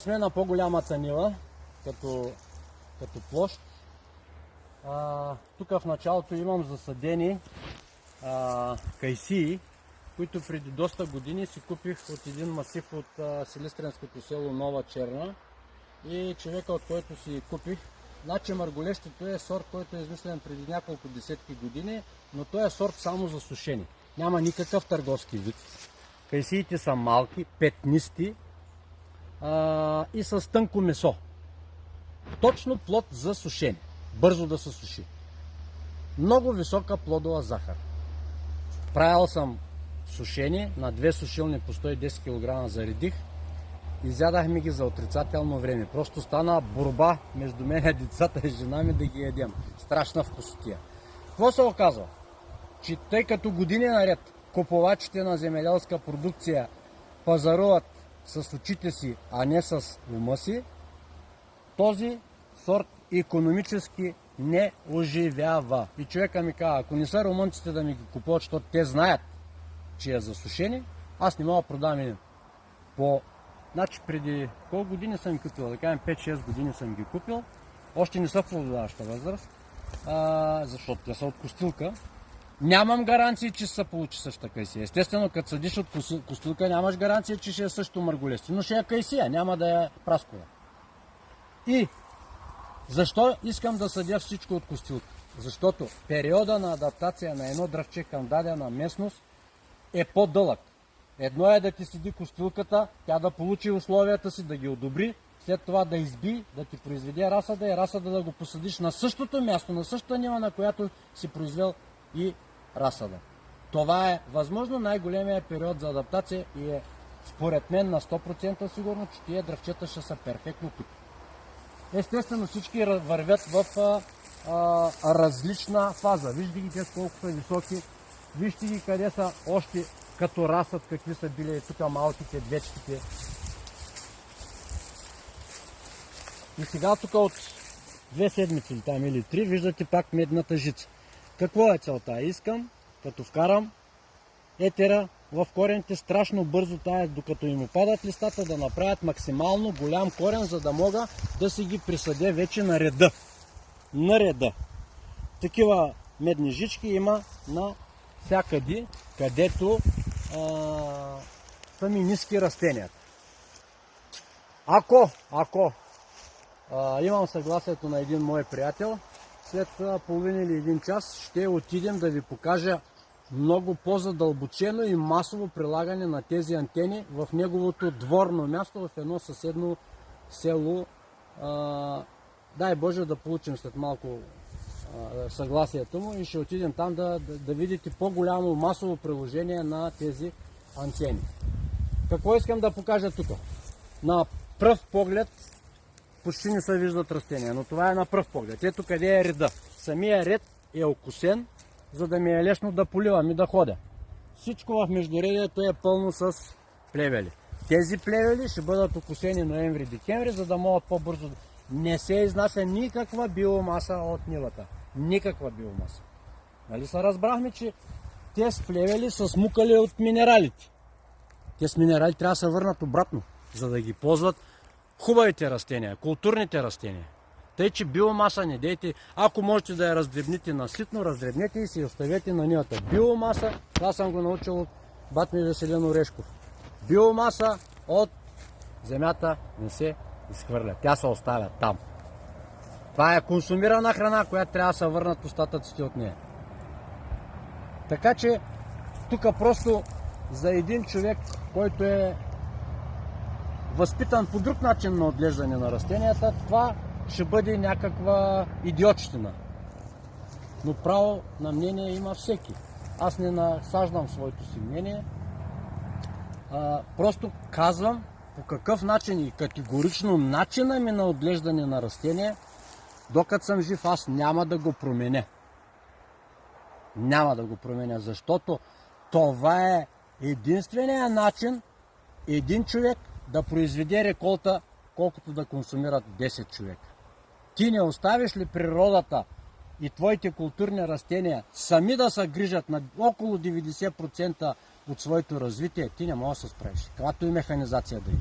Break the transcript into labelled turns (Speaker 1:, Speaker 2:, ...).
Speaker 1: Сме на по-голямата нива, като площ. Тук в началото имам засадени кайсии, които преди доста години си купих от един масив от силистренското село Нова Черна. И човека, от който си купих, значи марголещето е сорт, който е измислен преди няколко десетки години, но той е сорт само за сушени. Няма никакъв търговски вид. Кайсиите са малки, петнисти и с тънко месо. Точно плод за сушене. Бързо да се суши. Много висока плодова захар. Правил съм сушени на 2 сушилни по 110 кг заредих. Изядахме ги за отрицателно време. Просто стана борба между мен, децата и жена ми да ги ядем. Страшна вкусотия. Какво се оказва? Че тъй като години наред купувачите на земеделска продукция пазаруват с очите си, а не с ума си, този сорт икономически не оживява. И човека ми казва, ако не са румънците да ми ги купуват, защото те знаят, че е за сушени, аз не мога да продам по... Значи преди колко години съм ги купил? Да кажем 5-6 години съм ги купил. Още не са в плододаваща възраст, защото те са от костилка. Нямам гаранции, че се получи същата кайсия. Естествено, като съдиш от костилка, нямаш гаранция, че ще е също марголести, но ще е кайсия, няма да е праскова. И защо искам да съдя всичко от костилка? Защото периода на адаптация на едно дръвче към дадена местност е по-дълъг. Едно е да ти седи костилката, тя да получи условията си, да ги одобри, след това да изби, да ти произведе расада и расада да го посадиш на същото място, на същата нива, на която си произвел и расада. Това е възможно най-големия период за адаптация и е според мен на 100% сигурно, че тия дръвчета ще са перфектно тук. Естествено всички вървят в различна фаза. Вижте ги те колко са високи, вижте ги къде са още като расът, какви са били тук малките, двечките. И сега тук от 2 седмици там или 3 виждате пак медната жица. Какво е целта? Искам, като вкарам етера в корените страшно бързо, докато им опадат листата, да направят максимално голям корен, за да мога да си ги присъдя вече на реда. На реда. Такива медни жички има на всякъде, където са ми ниски растенията. Ако имам съгласието на един мой приятел, след половин или един час ще отидем да ви покажа много по-задълбочено и масово прилагане на тези антени в неговото дворно място в едно съседно село. Дай Боже да получим след малко съгласието му и ще отидем там да видите по-голямо масово приложение на тези антени. Какво искам да покажа тук? На пръв поглед почти не се виждат растения, но това е на пръв поглед. Ето къде е реда. Самия ред е окосен, за да ми е лесно да поливам и да ходя. Всичко в междуредието е пълно с плевели. Тези плевели ще бъдат окосени ноември-декември, за да могат по-бързо. Не се изнася никаква биомаса от нивата. Никаква биомаса. Нали се разбрахме, че тези плевели са смукали от минералите. Тези минерали трябва да се върнат обратно, за да ги ползват хубавите растения, културните растения. Тъй, че биомаса не дейте. Ако можете да я раздребните наситно, раздребнете и си оставете на нивата. Биомаса, това съм го научил от бат ми Веселин Орешков. Биомаса от земята не се изхвърля. Тя се оставя там. Това е консумирана храна, която трябва да се върнат остатъците от нея. Така че, тук просто за един човек, който е възпитан по друг начин на отглеждане на растенията, това ще бъде някаква идиотщина. Но право на мнение има всеки. Аз не насаждам своето си мнение. Просто казвам по какъв начин и категорично начина ми на отглеждане на растения, докато съм жив, аз няма да го променя. Няма да го променя, защото това е единственият начин един човек да произведе реколта, колкото да консумират 10 човека. Ти не оставиш ли природата и твоите културни растения сами да се грижат на около 90% от своето развитие, ти не можеш да се справиш. Каквато и механизация да има.